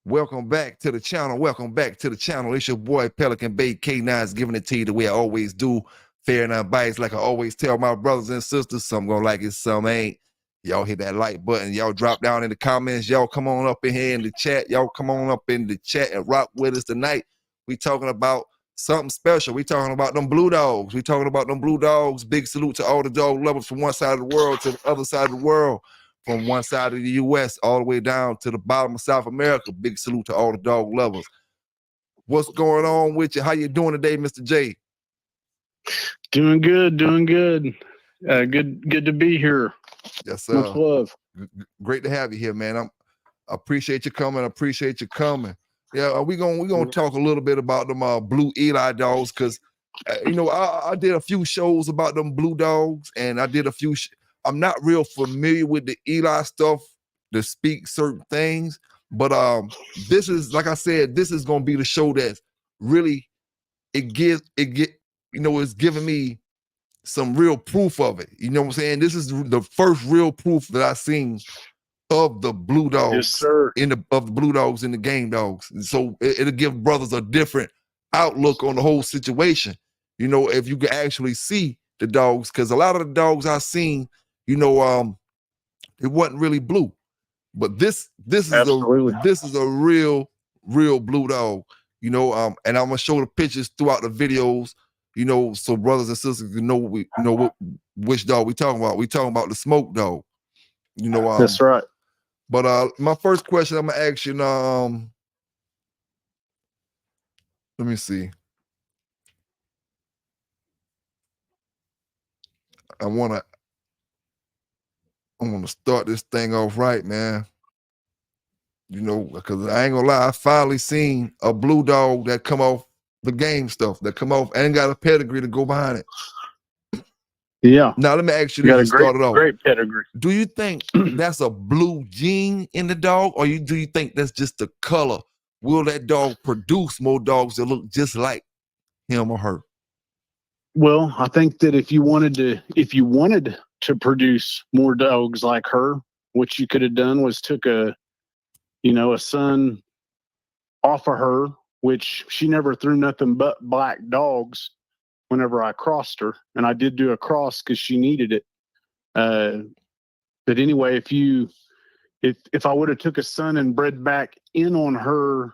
Welcome back to the channel. Welcome back to the channel. It's your boy Pelican Bay K9's giving it to you the way I always do. Fair and unbiased, like I always tell my brothers and sisters. Some gonna like it, some ain't. Y'all hit that like button. Y'all drop down in the comments. Y'all come on up in here in the chat. Y'all come on up in the chat and rock with us tonight. We talking about something special. We talking about them blue dogs. We talking about them blue dogs. Big salute to all the dog lovers from one side of the world to the other side of the world. From one side of the U.S. all the way down to the bottom of South America. Big salute to all the dog lovers. What's going on with you? How you doing today, Mr. J? Doing good, doing good. Good to be here. Yes, sir. Much love. Great to have you here, man. I appreciate you coming. I appreciate you coming. Yeah, we gonna talk a little bit about them blue Eli dogs because I did a few shows about them blue dogs, and I did a few. I'm not real familiar with the Eli stuff to speak certain things, but this is, like I said, this is gonna be the show that's really it's giving me some real proof of it. You know what I'm saying? This is the first real proof that I've seen of the blue dogs, yes, sir. Of the blue dogs and the game dogs. And so it'll give brothers a different outlook on the whole situation. You know, if you can actually see the dogs, because a lot of the dogs I've seen, it wasn't really blue. But this is a real blue dog. And I'm gonna show the pictures throughout the videos, so brothers and sisters can know which dog we talking about. We talking about the smoke dog. That's right. But my first question I'm gonna ask you, let me see. I wanna start this thing off right, man. Because I ain't gonna lie, I finally seen a blue dog that come off the game stuff, that come off and got a pedigree to go behind it. Yeah. Now let me ask you this to start it off. Great pedigree. Do you think that's a blue gene in the dog, or do you think that's just the color? Will that dog produce more dogs that look just like him or her? Well, I think that if you wanted to produce more dogs like her, what you could have done was took a son off of her, which she never threw nothing but black dogs whenever I crossed her. And I did do a cross because she needed it. But anyway, if I would have took a son and bred back in on her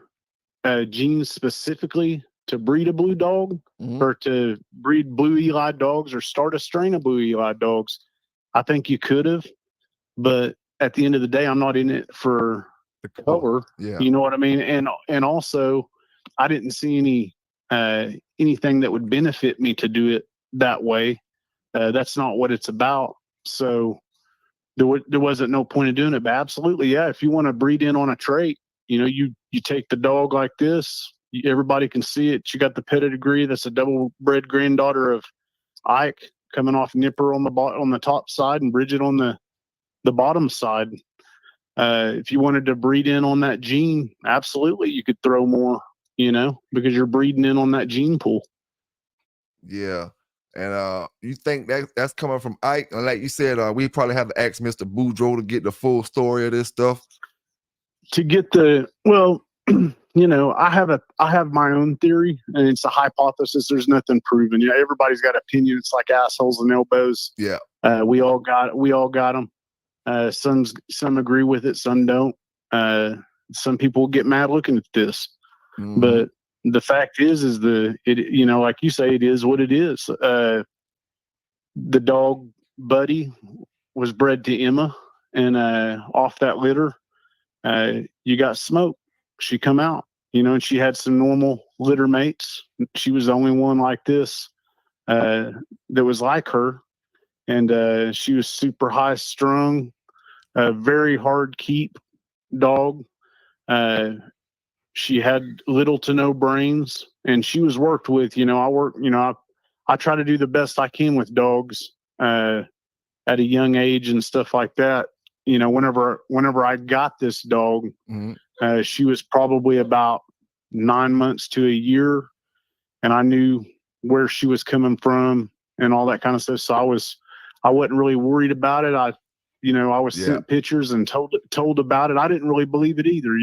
genes specifically to breed a blue dog, or to breed blue Eli dogs, or start a strain of blue Eli dogs, I think you could have. But at the end of the day, I'm not in it for the color. Yeah. You know what I mean? And also, I didn't see anything that would benefit me to do it that way. That's not what it's about. So there wasn't no point in doing it. But absolutely, yeah. If you want to breed in on a trait, you take the dog like this. Everybody can see it. She got the pedigree. That's a double bred granddaughter of Ike, coming off Nipper on the top side and Bridget on the bottom side. If you wanted to breed in on that gene, absolutely, you could throw more. Because you're breeding in on that gene pool. Yeah. And you think that's coming from Ike? And like you said, we probably have to ask Mr. Boudreaux to get the full story of this stuff. To get I have my own theory, and it's a hypothesis. There's nothing proven. Everybody's got opinions. It's like assholes and elbows. Yeah. We all got them. Some agree with it, some don't. Some people get mad looking at this. But the fact is like you say, it is what it is. The dog Buddy was bred to Emma, and off that litter, you got Smoke. She come out, and she had some normal litter mates. She was the only one like this that was like her, and she was super high strung, very hard keep dog. She had little to no brains, and she was worked with. I try to do the best I can with dogs at a young age and stuff like that. Whenever I got this dog, she was probably about 9 months to a year, and I knew where she was coming from and all that kind of stuff. So I wasn't really worried about it. I was sent pictures and told about it. I didn't really believe it either.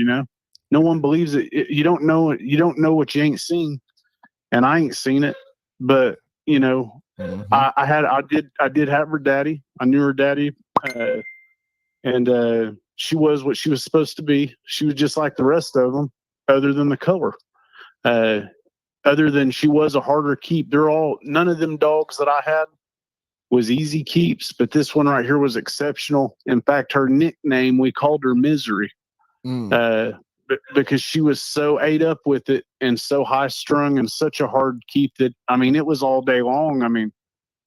No one believes it. You don't know it. You don't know what you ain't seen, and I ain't seen it. But you know, I did have her daddy. I knew her daddy, and she was what she was supposed to be. She was just like the rest of them, other than the color. Uh, Other than she was a harder keep. None of them dogs that I had was easy keeps, but this one right here was exceptional. In fact, her nickname, we called her Misery, because she was so ate up with it and so high strung and such a hard keep that, I mean, it was all day long. I mean,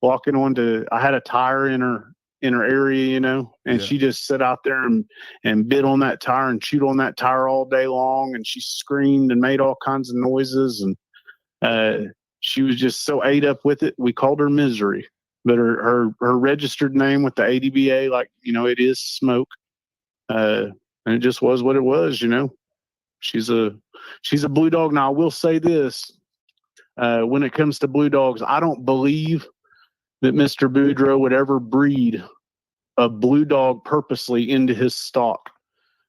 I had a tire in her area, you know, and she just sat out there and bit on that tire and chewed on that tire all day long. And she screamed and made all kinds of noises. And she was just so ate up with it. We called her Misery, but her registered name with the ADBA, like, you know, it is Smoke. And it just was what it was, you know. She's a blue dog. Now I will say this, when it comes to blue dogs, I don't believe that Mr. Boudreaux would ever breed a blue dog purposely into his stock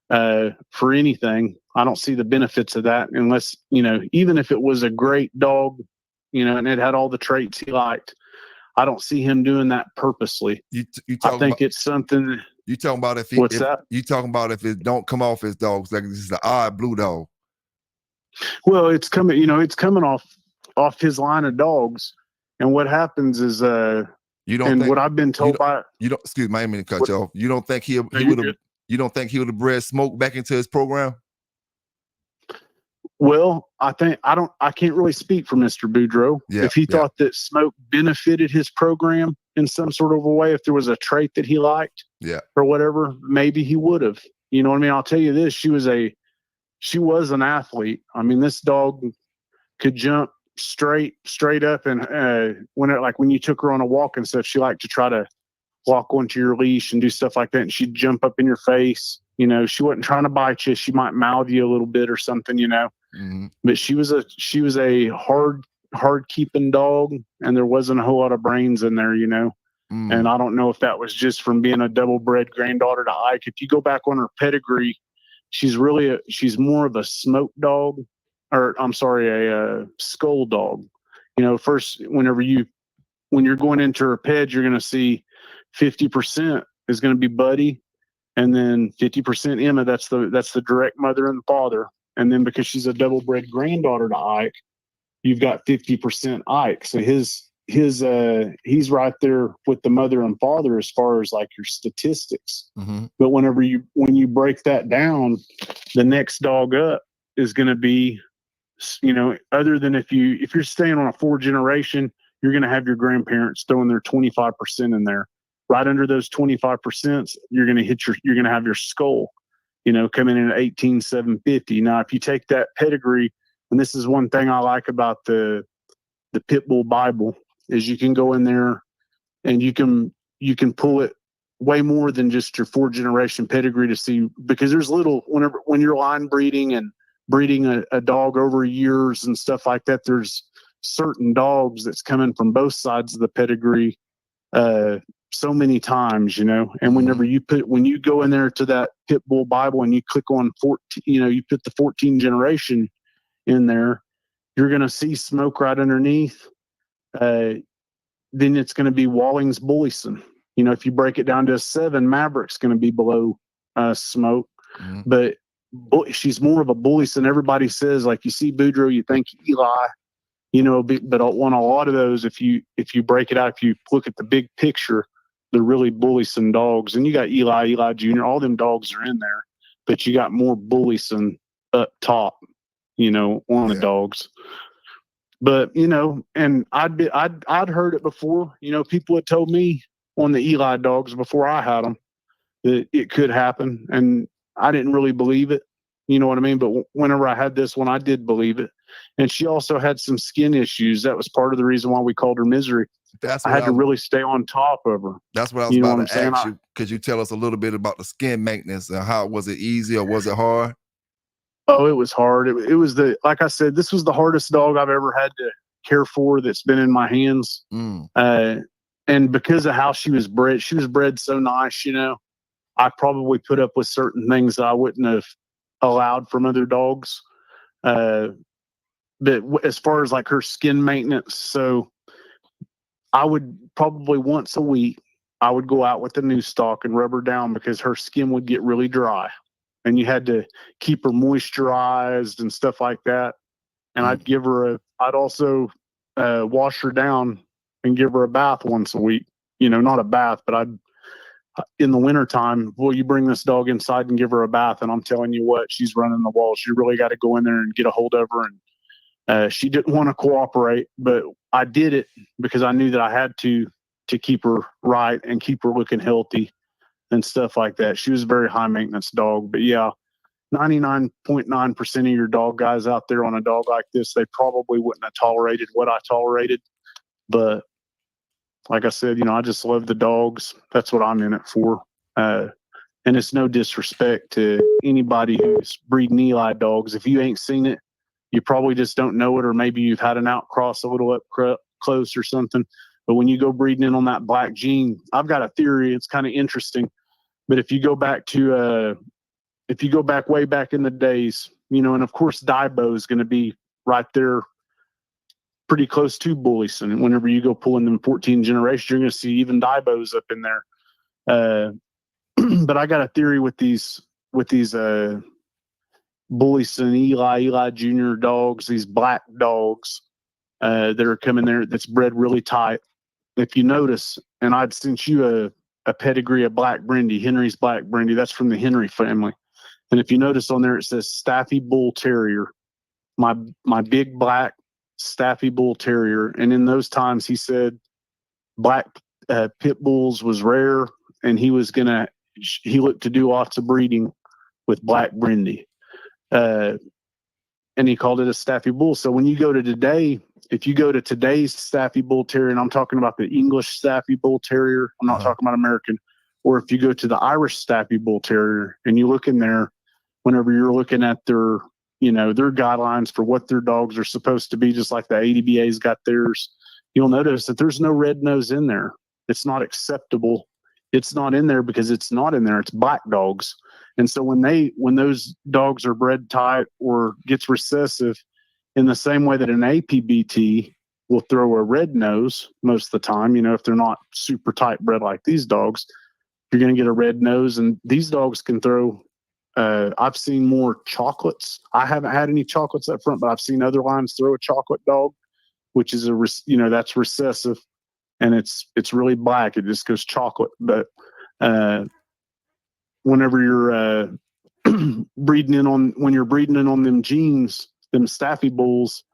for anything. I don't see the benefits of that unless, you know, even if it was a great dog, you know, and it had all the traits he liked, I don't see him doing that purposely. I think it's something. You talking about if you talking about if it don't come off his dogs, like this is the odd blue dog. Well, it's coming, you know, it's coming off his line of dogs. And what happens is, what I've been told excuse me, I didn't mean to cut you off. You don't think you don't think he would have bred Smoke back into his program? Well, I can't really speak for Mr. Boudreaux. If he thought that Smoke benefited his program in some sort of a way, if there was a trait that he liked, or whatever, maybe he would have. You know what I mean? I'll tell you this: she was an athlete. I mean, this dog could jump straight up, and when you took her on a walk and stuff, she liked to try to walk onto your leash and do stuff like that, and she'd jump up in your face. You know, she wasn't trying to bite you. She might mouth you a little bit or something, you know. But she was a hard keeping dog, and there wasn't a whole lot of brains in there, you know. And I don't know if that was just from being a double bred granddaughter to Ike. If you go back on her pedigree, she's more of a Smoke dog, or I'm sorry, a Skull dog. You know, first, when you're going into her ped, you're going to see 50% is going to be Buddy, and then 50% Emma. That's the direct mother and father. And then because she's a double bred granddaughter to Ike, you've got 50% Ike. So he's right there with the mother and father as far as like your statistics. But when you break that down, the next dog up is going to be, you know, other than if you're staying on a 4 generation, you're going to have your grandparents throwing their 25% in there. Right under those 25%, you're going to have your Skull, you know, coming in at 18,750. Now, if you take that pedigree, and this is one thing I like about the Pitbull Bible, is you can go in there and you can pull it way more than just your 4 generation pedigree to see, because there's when you're line breeding and breeding a dog over years and stuff like that, there's certain dogs that's coming from both sides of the pedigree so many times, you know. And when you go in there to that Pitbull Bible and you click on 14, you know, you put the 14 generation in there, you're going to see Smoke right underneath. Then it's going to be Walling's Bullison. You know, if you break it down to a 7, Maverick's going to be below Smoke. But she's more of a Bullison. Everybody says, like, you see Boudreaux, you think Eli, you know, but on a lot of those, if you break it out, if you look at the big picture, they're really Bullison dogs. And you got Eli Jr., all them dogs are in there, but you got more Bullison up top, you know, on the dogs. But, you know, and I'd heard it before. You know, people had told me on the Eli dogs before I had them that it could happen, and I didn't really believe it. You know what I mean? But whenever I had this one, I did believe it. And she also had some skin issues. That was part of the reason why we called her Misery. I had to really stay on top of her. That's what I was about to ask you. Could you tell us a little bit about the skin maintenance and how was it easy or was it hard? Oh, it was hard. It was like I said, this was the hardest dog I've ever had to care for that's been in my hands. And because of how she was bred so nice, you know, I probably put up with certain things that I wouldn't have allowed from other dogs. But as far as like her skin maintenance, so I would probably once a week, I would go out with the new stock and rub her down because her skin would get really dry, and you had to keep her moisturized and stuff like that. And I'd also wash her down and give her a bath once a week. Not a bath, but in the wintertime, well, you bring this dog inside and give her a bath, and I'm telling you what, she's running the walls. You really got to go in there and get a hold of her. And she didn't want to cooperate, but I did it because I knew that I had to keep her right and keep her looking healthy and stuff like that. She was a very high maintenance dog. But yeah, 99.9% of your dog guys out there on a dog like this, they probably wouldn't have tolerated what I tolerated. But like I said, I just love the dogs. That's what I'm in it for. And it's no disrespect to anybody who's breeding Eli dogs. If you ain't seen it, you probably just don't know it, or maybe you've had an outcross a little up close or something. But when you go breeding in on that black gene, I've got a theory. It's kind of interesting. But if you go back way back in the days, and of course, Daibo is going to be right there pretty close to Bullison. And whenever you go pulling them 14 generations, you're going to see even Daibos up in there. But I got a theory with these Bullison, Eli Jr. dogs, these black dogs that are coming there that's bred really tight. If you notice, and I'd sent you a pedigree of Black Brindy, Henry's Black Brindy. That's from the Henry family. And if you notice on there, it says Staffy Bull Terrier, my big black Staffy Bull Terrier. And in those times, he said black pit bulls was rare, and he looked to do lots of breeding with Black Brindy. And he called it a Staffy Bull. So when you go to today, if you go to today's Staffy Bull Terrier, and I'm talking about the English Staffy Bull Terrier, I'm not talking about American, or if you go to the Irish Staffy Bull Terrier and you look in there, whenever you're looking at their guidelines for what their dogs are supposed to be, just like the ADBA's got theirs, you'll notice that there's no red nose in there. It's not acceptable. It's not in there because it's not in there. It's black dogs. And so when those dogs are bred tight or gets recessive, in the same way that an APBT will throw a red nose most of the time, if they're not super tight bred like these dogs, you're going to get a red nose. And these dogs can throw, I've seen more chocolates. I haven't had any chocolates up front, but I've seen other lines throw a chocolate dog, which is that's recessive, and it's really black. It just goes chocolate. But whenever you're breeding in on them genes, them Staffy bulls,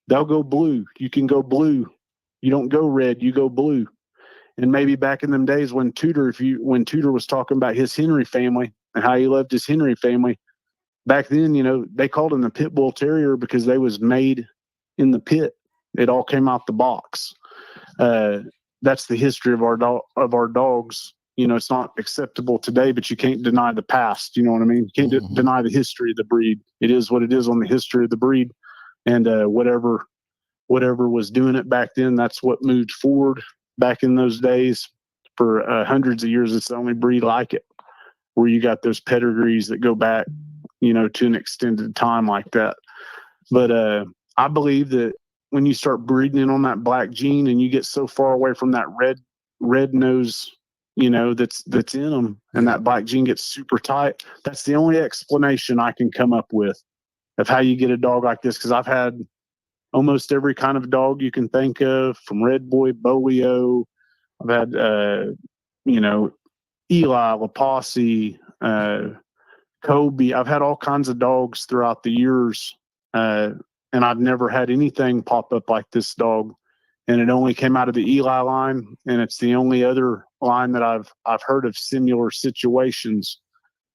they'll go blue. You can go blue. You don't go red, you go blue. And maybe back in them days when Tudor was talking about his Henry family and how he loved his Henry family, back then, they called him the Pit Bull Terrier because they was made in the pit. It all came out the box. That's the history of our dogs. It's not acceptable today, but you can't deny the past. You know what I mean? You can't deny the history of the breed. It is what it is on the history of the breed. And whatever was doing it back then, that's what moved forward back in those days. For hundreds of years, it's the only breed like it, where you got those pedigrees that go back, to an extended time like that. But I believe that when you start breeding in on that black gene and you get so far away from that red nose, that's in them, and that black gene gets super tight, that's the only explanation I can come up with of how you get a dog like this. Because I've had almost every kind of dog you can think of, from Red Boy, Bolio. I've had, Eli, Laposse, Kobe. I've had all kinds of dogs throughout the years, and I've never had anything pop up like this dog. And it only came out of the Eli line, and it's the only other line that I've heard of similar situations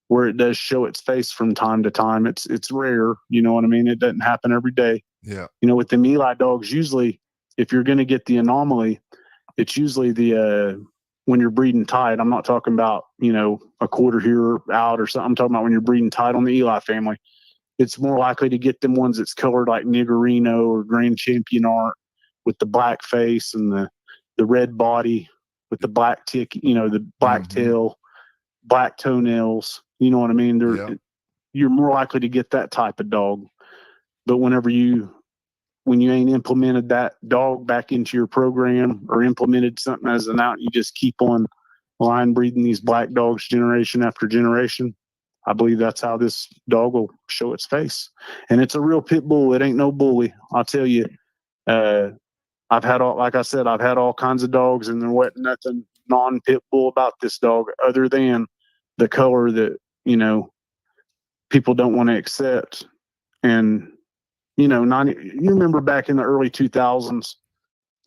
where it does show its face from time to time. It's rare, you know what I mean? It doesn't happen every day. Yeah. With the Eli dogs, usually if you're going to get the anomaly, it's usually when you're breeding tight. I'm not talking about, a quarter here out or something. I'm talking about when you're breeding tight on the Eli family. It's more likely to get them ones that's colored like Niggerino or Grand Champion art, with the black face and the red body with the black tick, the black tail, black toenails. You know what I mean? you're more likely to get that type of dog. But when you ain't implemented that dog back into your program or implemented something as an out, you just keep on line breeding these black dogs generation after generation. I believe that's how this dog will show its face. And it's a real pit bull. It ain't no bully. I'll tell you, I've had all kinds of dogs, and there wasn't nothing non-pit bull about this dog other than the color that, people don't want to accept. And, you remember back in the early 2000s,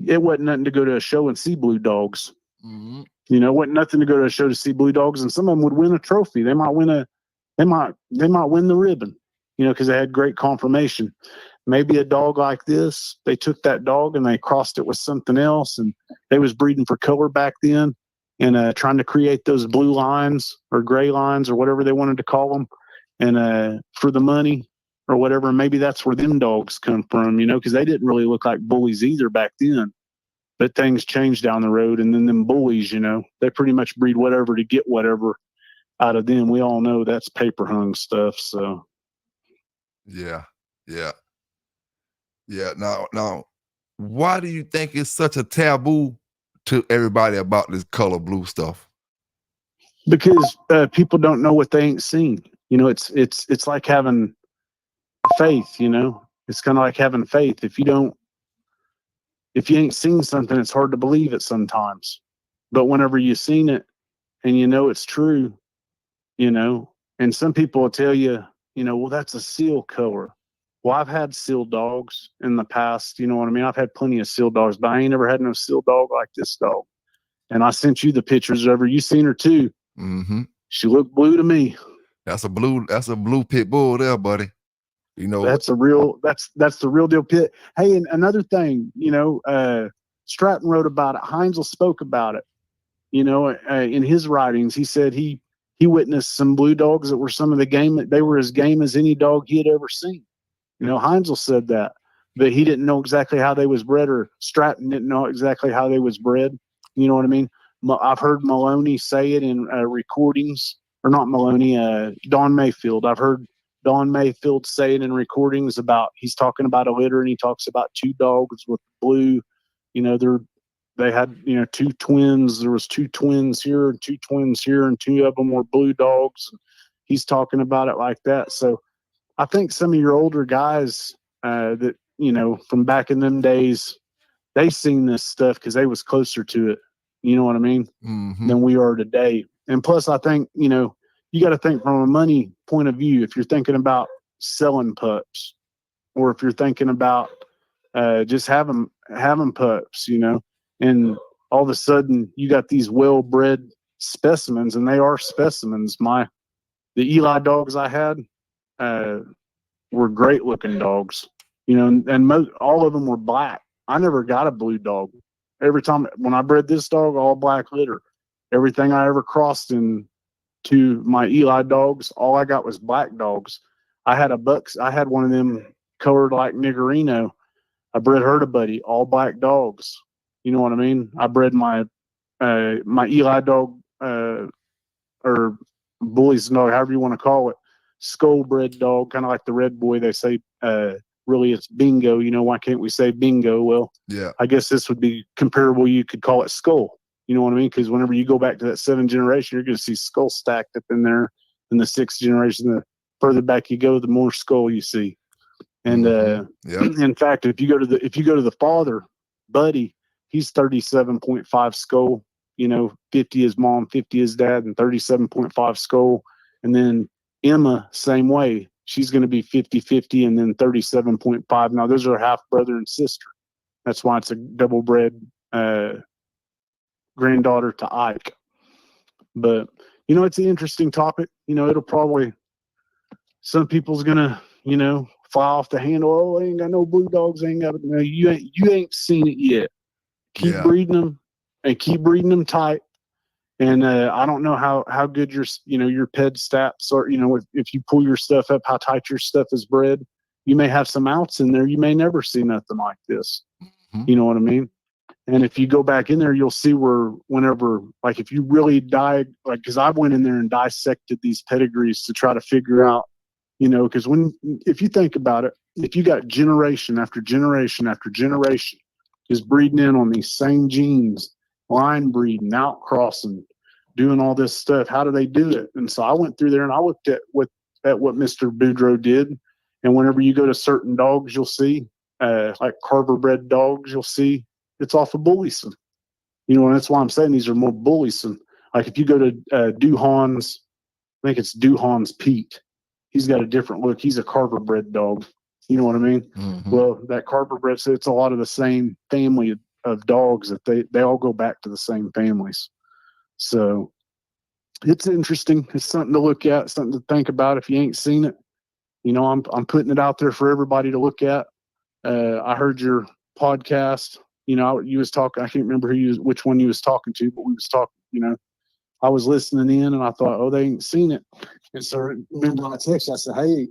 it wasn't nothing to go to a show and see blue dogs. Mm-hmm. It wasn't nothing to go to a show to see blue dogs, and some of them would win a trophy. They might win the ribbon, because they had great conformation. Maybe a dog like this, they took that dog and they crossed it with something else, and they was breeding for color back then and trying to create those blue lines or gray lines or whatever they wanted to call them, and for the money or whatever. Maybe that's where them dogs come from, because they didn't really look like bullies either back then. But things changed down the road, and then them bullies, they pretty much breed whatever to get whatever out of them. We all know that's paper hung stuff. So, yeah. Now, why do you think it's such a taboo to everybody about this color blue stuff? Because people don't know what they ain't seen. It's like having faith. It's kind of like having faith. If you ain't seen something, it's hard to believe it sometimes. But whenever you've seen it and it's true, and some people will tell you, well, that's a seal color. Well, I've had seal dogs in the past, you know what I mean? I've had plenty of seal dogs, but I ain't never had no seal dog like this dog. And I sent you the pictures of her. You seen her too. Mm-hmm. She looked blue to me. That's a blue pit bull there, buddy. That's the real deal pit. Hey, and another thing, Stratton wrote about it. Heinzel spoke about it. In his writings, he said he witnessed some blue dogs that were some of the game. They were as game as any dog he had ever seen. Heinzel said that, but he didn't know exactly how they was bred, or Stratton didn't know exactly how they was bred. You know what I mean? I've heard Maloney say it in recordings, or not Maloney, Don Mayfield. I've heard Don Mayfield say it in recordings about, he's talking about a litter, and he talks about two dogs with blue. They had, two twins. There was two twins here and two twins here, and two of them were blue dogs. He's talking about it like that. So I think some of your older guys that, from back in them days, they seen this stuff because they was closer to it. You know what I mean? Mm-hmm. Than we are today. And plus, I think, you got to think from a money point of view. If you're thinking about selling pups, or if you're thinking about just having pups, and all of a sudden you got these well-bred specimens, and they are specimens. The Eli dogs I had were great-looking dogs, and all of them were black. I never got a blue dog. Every time when I bred this dog, all black litter. Everything I ever crossed into my Eli dogs, all I got was black dogs. I had one of them colored like Niggerino. I bred her to Buddy, all black dogs. You know what I mean? I bred my Eli dog, or Bully's dog, however you want to call it, skull bred dog, kind of like the red boy. They say, really it's Bingo. Why can't we say Bingo? Well, yeah, I guess this would be comparable. You could call it Skull. You know what I mean? Because whenever you go back to that 7th generation, you're going to see Skull stacked up in there. In the 6th generation, the further back you go, the more Skull you see. And in fact, if you go to the father, Buddy, he's 37.5 Skull. 50 is mom, 50 is dad, and 37.5 Skull. And then Emma, same way. She's going to be 50-50 and then 37.5. Now, those are half brother and sister. That's why it's a double bred granddaughter to Ike. But, it's an interesting topic. It'll probably, some people's going to, fly off the handle. Oh, I ain't got no blue dogs. I ain't got, no, you ain't seen it yet. Keep breeding them and keep breeding them tight. And I don't know how good your ped stats are. If you pull your stuff up, how tight your stuff is bred. You may have some outs in there. You may never see nothing like this. Mm-hmm. You know what I mean? And if you go back in there, you'll see whenever, like, if you really because I went in there and dissected these pedigrees to try to figure out You know, because if you think about it, if you got generation after generation after generation is breeding in on these same genes, line breeding, outcrossing, doing all this stuff, how do they do it? And so I went through there and I looked at what Mr. Boudreaux did. And whenever you go to certain dogs, you'll see, like Carver bred dogs, you'll see it's off of Bullison. You know, and that's why I'm saying these are more Bullison. Like if you go to Duhan's, I think it's Duhan's Pete. He's got a different look. He's a Carver bred dog. You know what I mean? Mm-hmm. Well, that Carver bred, so it's a lot of the same family of dogs that they all go back to the same families. So it's interesting. It's something to look at, something to think about if you ain't seen it. You know, I'm putting it out there for everybody to look at. I heard your podcast. You know, you was talking. I can't remember which one you was talking to, but we was talking. You know, I was listening in, and I thought, oh, they ain't seen it. And so remember, I texted. I said, hey,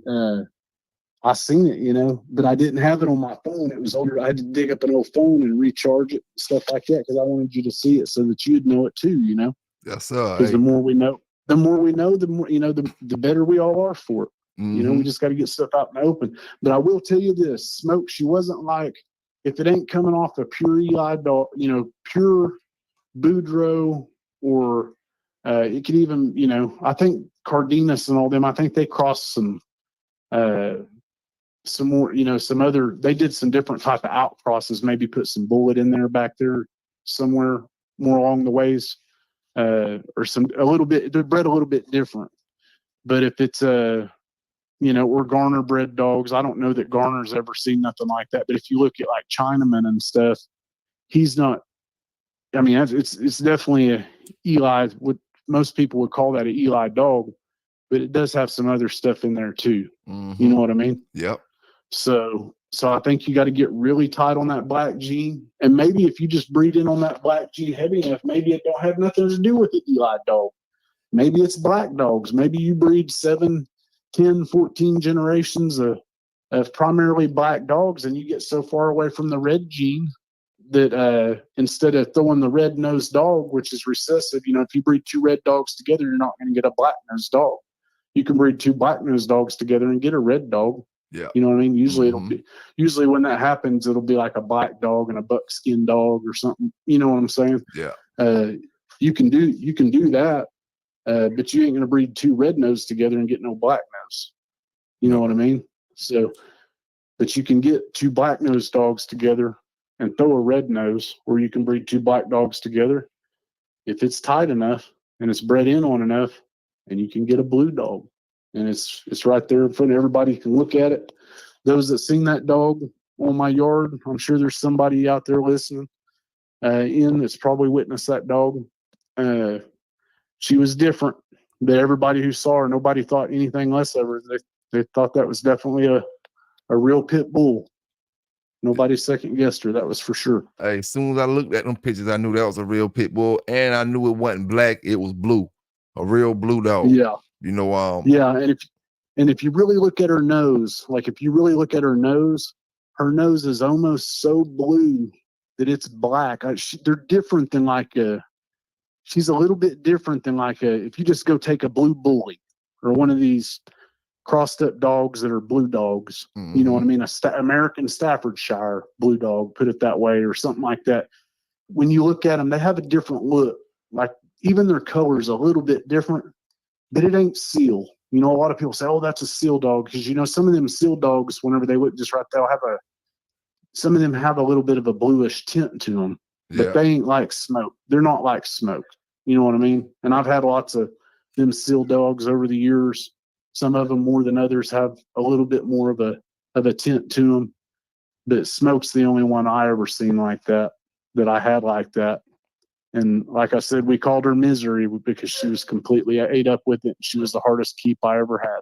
I seen it. You know, but I didn't have it on my phone. It was older. I had to dig up an old phone and recharge it, stuff like that, because I wanted you to see it so that you'd know it too. You know. Yes, sir. Because the more we know, the more you know, the better we all are for it. Mm-hmm. You know, we just got to get stuff out in the open. But I will tell you this, Smoke, she wasn't like, if it ain't coming off a pure Eli dog, you know, pure Boudreaux, or it could even, you know, I think Cardenas and all them, I think they crossed some more, you know, some other, they did some different type of out crosses, maybe put some bullet in there back there somewhere more along the ways, or a little bit, they're bred a little bit different. But if it's you know, or Garner bred dogs. I don't know that Garner's ever seen nothing like that. But if you look at like Chinaman and stuff, he's not. I mean, it's definitely a Eli. What most people would call that an Eli dog, but it does have some other stuff in there too. Mm-hmm. You know what I mean? Yep. So I think you got to get really tight on that black gene, and maybe if you just breed in on that black gene heavy enough, maybe it don't have nothing to do with the Eli dog. Maybe it's black dogs. Maybe you breed 7, 10, 14 generations of primarily black dogs, and you get so far away from the red gene that instead of throwing the red-nosed dog, which is recessive, you know, if you breed 2 red dogs together, you're not going to get a black-nosed dog. You can breed 2 black-nosed dogs together and get a red dog. Yeah. You know what I mean? Usually usually when that happens, it'll be like a black dog and a buckskin dog or something. You know what I'm saying? Yeah. You can do that. But you ain't going to breed 2 red nose together and get no black nose. You know what I mean? So, but you can get 2 black nose dogs together and throw a red nose, or you can breed 2 black dogs together if it's tight enough and it's bred in on enough, and you can get a blue dog. And it's right there in front of everybody. You can look at it. Those that seen that dog on my yard, I'm sure there's somebody out there listening that's probably witnessed that dog. She was different. But everybody who saw her, nobody thought anything less of her. They thought that was definitely a real pit bull. Nobody second guessed her. That was for sure. Hey, as soon as I looked at them pictures, I knew that was a real pit bull, and I knew it wasn't black; it was blue, a real blue dog. Yeah, you know. Yeah, and if you really look at her nose, her nose is almost so blue that it's black. They're different than she's a little bit different than if you just go take a blue bully or one of these crossed up dogs that are blue dogs, you know what I mean? American Staffordshire blue dog, put it that way, or something like that. When you look at them, they have a different look. Like even their color's a little bit different, but it ain't seal. You know, a lot of people say, oh, that's a seal dog. Because, you know, some of them seal dogs, whenever they look just right, some of them have a little bit of a bluish tint to them, but they ain't like smoke. They're not like smoke. You know what I mean? And I've had lots of them seal dogs over the years. Some of them more than others have a little bit more of a tint to them. But Smoke's the only one I ever seen like that I had like that. And like I said, we called her Misery because she was completely ate up with it. She was the hardest keep I ever had.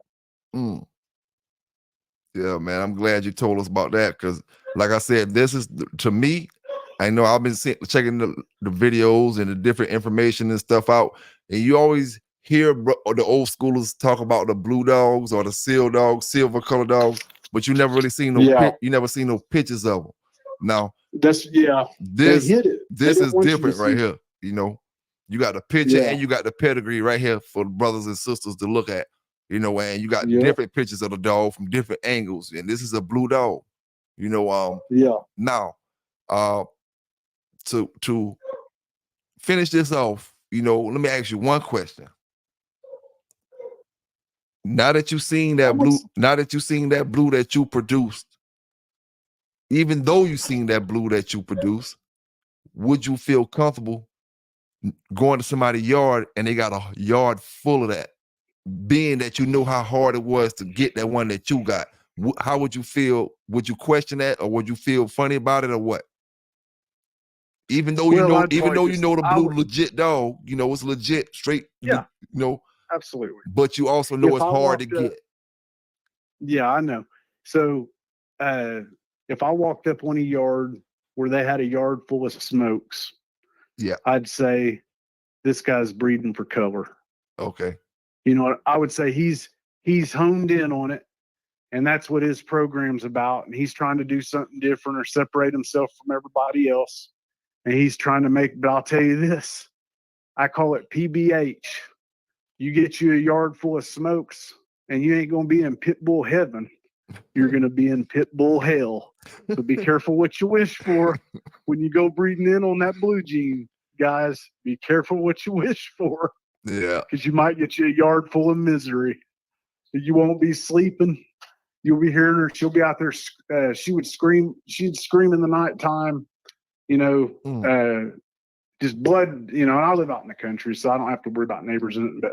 Yeah, man, I'm glad you told us about that because, like I said, this is, to me, I know I've been checking the videos and the different information and stuff out, and you always hear the old schoolers talk about the blue dogs or the seal dogs, silver color dogs, but you never really seen you never seen no pictures of them. Now, this is different right here. You know, you got the picture and you got the pedigree right here for the brothers and sisters to look at. you know, and you got Yeah. different pictures of the dog from different angles, and this is a blue dog, you know. Yeah. Now, to finish this off, you know, let me ask you one question. Now that you've seen that blue, that you produced, even though you've seen that blue that you produced, would you feel comfortable going to somebody's yard and they got a yard full of that, being that you know how hard it was to get that one that you got? How would you feel? Would you question that, or would you feel funny about it, or what? Even though you Well, know, I'd probably the blue legit dog, you know it's legit, straight, Yeah. you know, Absolutely. but you also know If it's I hard to walked up, get. yeah, I know. So, if I walked up on a yard where they had a yard full of smokes, Yeah. I'd say this guy's breeding for color. Okay. You know, I would say he's honed in on it, and that's what his program's about. And he's trying to do something different or separate himself from everybody else. And he's trying to make. But I'll tell you this: I call it PBH. You get you a yard full of smokes, and you ain't gonna be in pit bull heaven. You're gonna be in pit bull hell. So be careful what you wish for when you go breeding in on that blue gene, guys. Be careful what you wish for. Yeah. Because you might get you a yard full of misery. You won't be sleeping. You'll be hearing her. She'll be out there. She would scream. She'd scream in the nighttime. You know, just blood. You know, and I live out in the country, so I don't have to worry about neighbors in it. But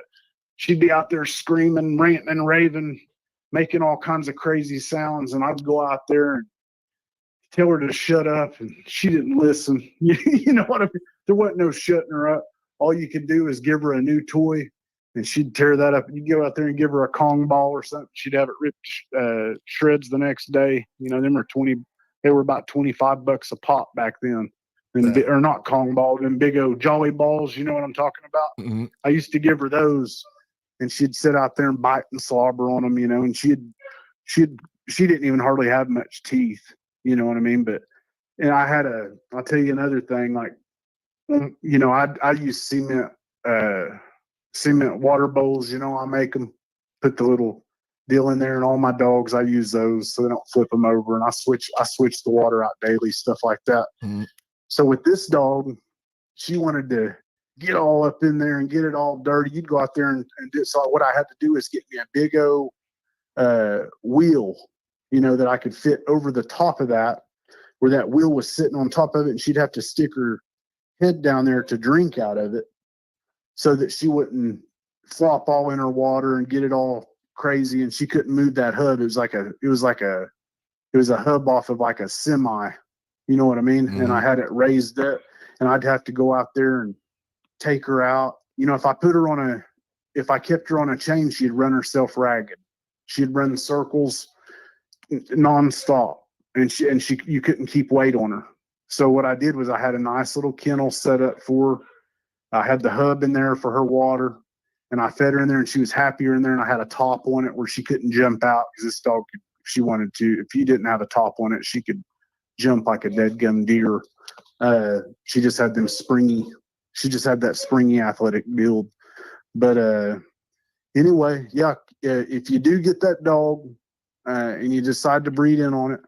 she'd be out there screaming, ranting, and raving, making all kinds of crazy sounds. And I'd go out there and tell her to shut up, and she didn't listen. You know what I mean? There wasn't no shutting her up. All you could do is give her a new toy, and she'd tear that up. You go out there and give her a Kong ball or something, she'd have it ripped shreds the next day. You know, they were about $25 a pop back then. And, or not Kong ball, them big old Jolly balls. You know what I'm talking about? Mm-hmm. I used to give her those, and she'd sit out there and bite and slobber on them, you know, and she didn't even hardly have much teeth. You know what I mean? But, and I'll tell you another thing, like, you know, I use cement water bowls. You know, I make them, put the little deal in there, and all my dogs, I use those so they don't flip them over. And I switch the water out daily, stuff like that. Mm-hmm. So with this dog, she wanted to get all up in there and get it all dirty. You'd go out there and do it. So what I had to do is get me a big old wheel, you know, that I could fit over the top of that, where that wheel was sitting on top of it, and she'd have to stick her head down there to drink out of it so that she wouldn't flop all in her water and get it all crazy, and she couldn't move that hub. It was a hub off of like a semi, you know what I mean? Mm-hmm. And I had it raised up, and I'd have to go out there and take her out. You know, if I kept her on a chain, she'd run herself ragged. She'd run circles nonstop, and you couldn't keep weight on her. So what I did was I had a nice little kennel set up for her. I had the hub in there for her water, and I fed her in there, and she was happier in there. And I had a top on it where she couldn't jump out, because this dog could, if she wanted to, if you didn't have a top on it, she could jump like a dead gum deer. She just had that springy athletic build. But anyway, yeah, if you do get that dog and you decide to breed in on it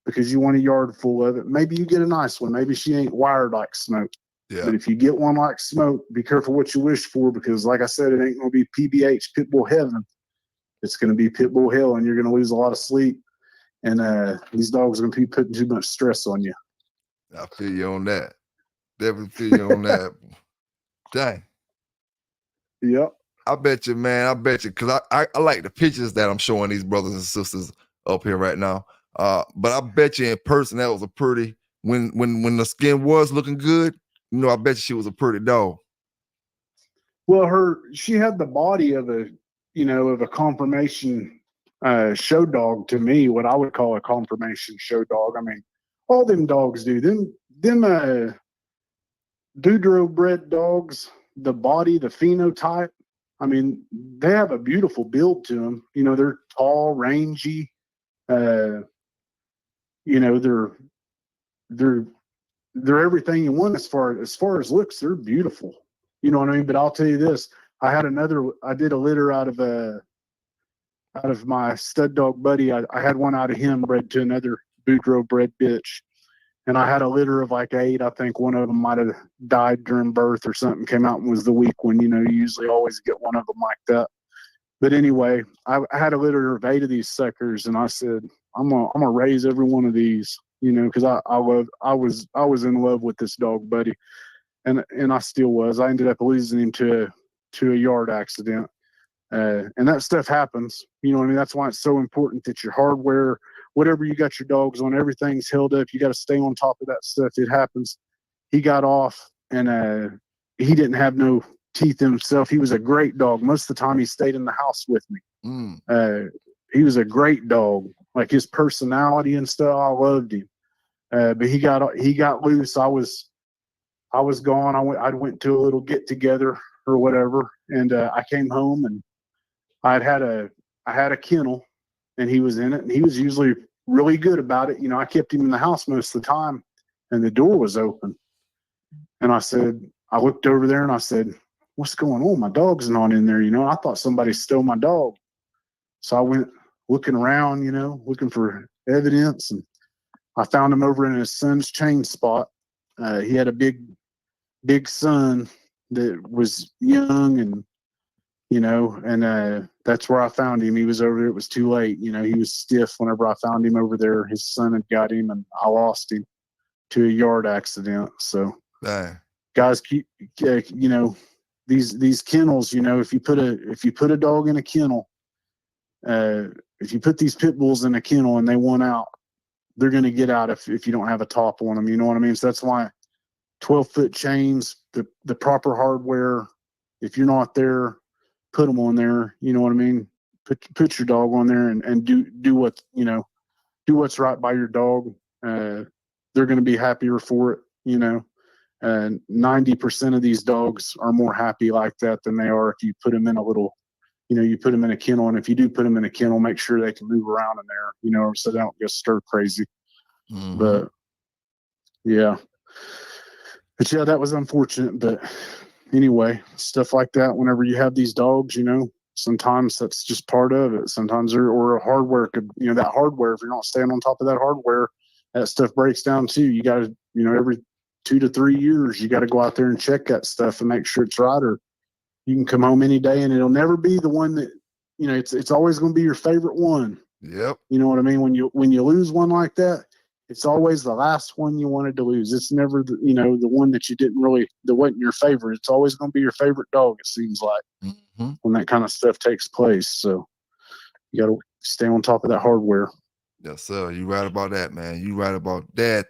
because you want a yard full of it, maybe you get a nice one. Maybe she ain't wired like Smoke. Yeah. But if you get one like Smoke, be careful what you wish for, because like I said, it ain't going to be PBH, Pitbull heaven. It's going to be Pitbull hell, and you're going to lose a lot of sleep. And these dogs are going to be putting too much stress on you. I feel you on that. Definitely feel you on that. Dang. Yep. I bet you, man. I bet you, because I like the pictures that I'm showing these brothers and sisters up here right now. But I bet you in person that was a pretty, when the skin was looking good, you know, I bet you she was a pretty dog. Well, she had the body of a confirmation show dog to me, what I would call a confirmation show dog. I mean, all them dogs do. Them Boudreaux bred dogs, the body, the phenotype, I mean, they have a beautiful build to them. You know, they're tall, rangy. You know, they're everything you want as far as looks. They're beautiful. You know what I mean? But I'll tell you this: I did a litter out of out of my stud dog buddy, I had one out of him bred to another Boudreaux bred bitch. And I had a litter of like 8. I think one of them might have died during birth or something, came out and was the weak one. You know, you usually always get one of them like that. But anyway, I had a litter of 8 of these suckers, and I said, I'm gonna raise every one of these, you know, because I was in love with this dog buddy, and I still was. I ended up losing him to a yard accident. And that stuff happens, you know what I mean? That's why it's so important that your hardware, whatever you got your dogs on, everything's held up. You got to stay on top of that stuff. It happens. He got off, and he didn't have no teeth himself. He was a great dog. Most of the time he stayed in the house with me. He was a great dog. Like his personality and stuff, I loved him. But he got loose. I was gone. I went to a little get together or whatever, and I came home, and I had a kennel, and he was in it, and he was usually really good about it. You know, I kept him in the house most of the time, and the door was open. And I looked over there and I said, what's going on? My dog's not in there. You know, I thought somebody stole my dog. So I went looking around, you know, looking for evidence, and I found him over in his son's chain spot. He had a big son that was young, and you know, and that's where I found him. He was over there. It was too late. You know, he was stiff whenever I found him over there. His son had got him, and I lost him to a yard accident. So, guys, keep, you know, these kennels. You know, if you put a dog in a kennel, if you put these pit bulls in a kennel and they want out, they're going to get out if you don't have a top on them. You know what I mean? So that's why 12-foot chains, the proper hardware. If you're not there, put them on there. You know what I mean? Put your dog on there and do what, you know, do what's right by your dog. They're going to be happier for it. You know, 90% of these dogs are more happy like that than they are if you put them in a little, you know, you put them in a kennel. And if you do put them in a kennel, make sure they can move around in there, you know, so they don't get stir crazy. But yeah. But yeah, that was unfortunate. But anyway, stuff like that, whenever you have these dogs, you know, sometimes that's just part of it. Sometimes or hardware could, you know, that hardware, if you're not staying on top of that hardware, that stuff breaks down too. You got to, you know, every 2 to 3 years, you got to go out there and check that stuff and make sure it's right, or you can come home any day and it'll never be the one that, you know, it's always going to be your favorite one. Yep. You know what I mean? When you lose one like that, it's always the last one you wanted to lose. It's never the, you know, the one that you didn't really, that wasn't your favorite. It's always going to be your favorite dog, it seems like, when that kind of stuff takes place. So you got to stay on top of that hardware. Yes, sir. You right about that, man. You right about that.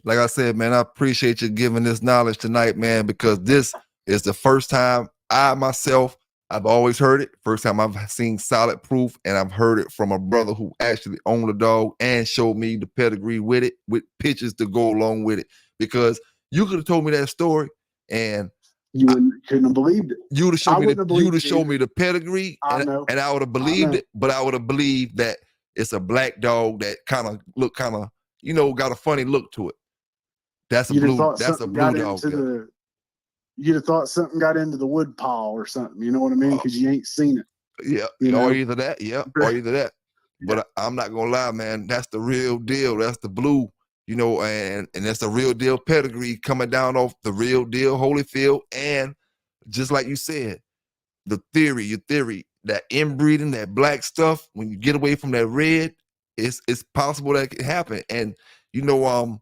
Like I said, man, I appreciate you giving this knowledge tonight, man, because this is the first time I've always heard it. First time I've seen solid proof, and I've heard it from a brother who actually owned a dog and showed me the pedigree with it, with pictures to go along with it. Because you could have told me that story, and you couldn't have believed it. You'd have shown me the pedigree, and I would have believed it. But I would have believed that it's a black dog that kind of, you know, got a funny look to it. That's a blue dog. You'd have thought something got into the wood pile or something. You know what I mean? Because you ain't seen it. Yeah. You know? Or either that. Yeah. Or either that. But I'm not gonna lie, man. That's the real deal. That's the blue. You know, and that's the real deal pedigree coming down off the real deal Holyfield. And just like you said, your theory, that inbreeding, that black stuff, when you get away from that red, it's possible that it can happen. And you know,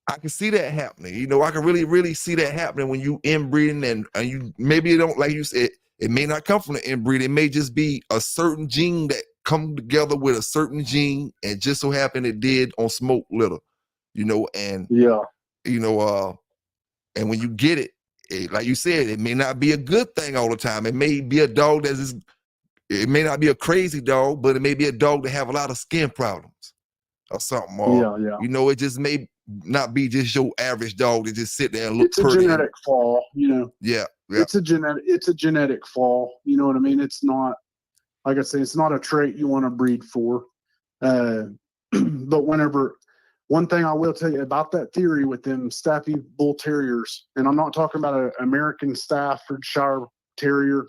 I can see that happening. You know, I can really, really see that happening when you inbreeding, and you maybe it don't, like you said, it may not come from the inbreed. It may just be a certain gene that come together with a certain gene, and just so happened it did on smoke litter. You know, and you know, and when you get it, like you said, it may not be a good thing all the time. It may be a dog it may not be a crazy dog, but it may be a dog that have a lot of skin problems or something. Or, you know, it just may not be just your average dog that just sit there and look pretty. It's a genetic flaw, you know. Yeah. It's a genetic flaw. You know what I mean? It's not, like I say, it's not a trait you want to breed for. But one thing I will tell you about that theory with them Staffy Bull Terriers, and I'm not talking about an American Staffordshire Terrier.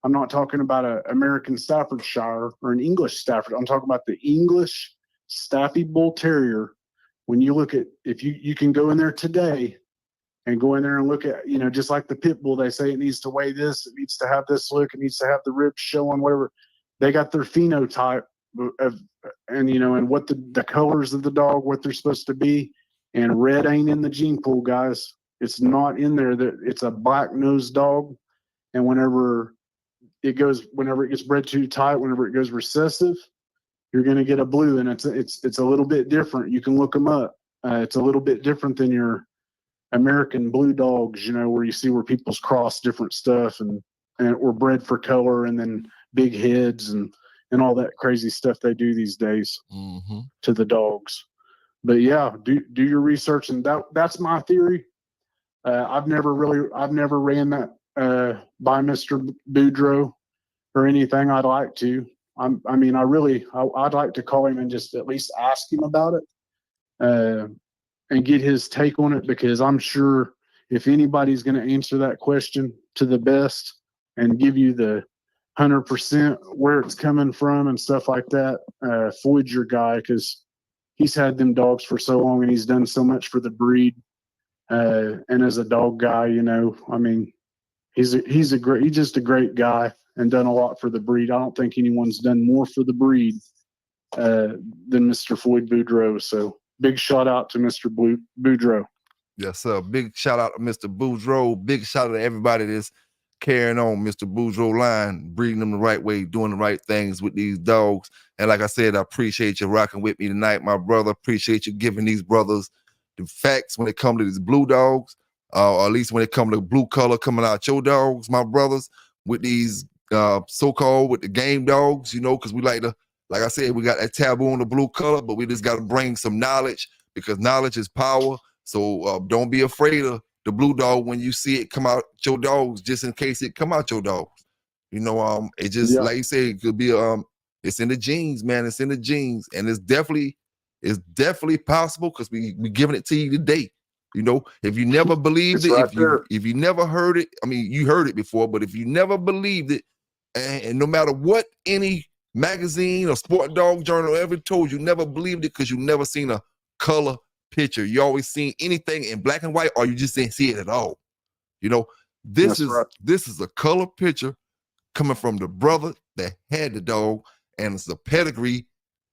I'm not talking about an American Staffordshire or an English Stafford. I'm talking about the English Staffy Bull Terrier. When you look at, if you can go in there today and go in there and look at, you know, just like the pit bull, they say it needs to weigh this, it needs to have this look, it needs to have the ribs showing, whatever. They got their phenotype of, and you know, and what the colors of the dog, what they're supposed to be. And red ain't in the gene pool, guys. It's not in there. That it's a black nosed dog, and whenever it gets bred too tight, whenever it goes recessive, you're going to get a blue, and it's a little bit different. You can look them up. It's a little bit different than your American blue dogs, you know, where you see where people's cross different stuff and or bred for color, and then big heads and all that crazy stuff they do these days to the dogs. But yeah, do your research, and that's my theory. I've never ran that by Mr. Boudreaux or anything. I'd like to. I'd like to call him and just at least ask him about it and get his take on it, because I'm sure if anybody's going to answer that question to the best and give you the 100% where it's coming from and stuff like that, Floyd's your guy, because he's had them dogs for so long and he's done so much for the breed. And as a dog guy, you know, I mean, he's just a great guy and done a lot for the breed. I don't think anyone's done more for the breed than Mr. Floyd Boudreaux. So big shout out to Mr. Boudreaux. Yes, sir. Big shout out to Mr. Boudreaux. Big shout out to everybody that's carrying on Mr. Boudreaux line, breeding them the right way, doing the right things with these dogs. And like I said, I appreciate you rocking with me tonight, my brother. Appreciate you giving these brothers the facts when it comes to these blue dogs, or at least when it comes to blue color coming out your dogs, my brothers, with these so-called with the game dogs, you know, because we like I said, we got that taboo on the blue color, but we just got to bring some knowledge, because knowledge is power. So don't be afraid of the blue dog when you see it come out your dogs, just in case it come out your dogs. You know, it just, like you said, it could be it's in the genes, man. It's in the genes, and it's definitely possible, because we giving it to you today. You know, if you never believed it, if you never heard it, I mean, you heard it before, but if you never believed it, and no matter what any magazine or sport dog journal ever told you, never believed it, because you never seen a color picture. You always seen anything in black and white, or you just didn't see it at all. You know, this is a color picture coming from the brother that had the dog, and it's a pedigree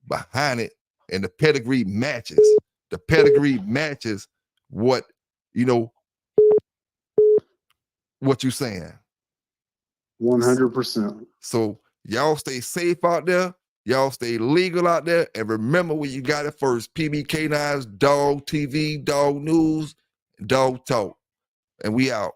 behind it, and the pedigree matches. The pedigree matches what, you know, what you saying. 100%. So y'all stay safe out there. Y'all stay legal out there. And remember where you got it first. PBK9's Dog TV, Dog News, Dog Talk. And we out.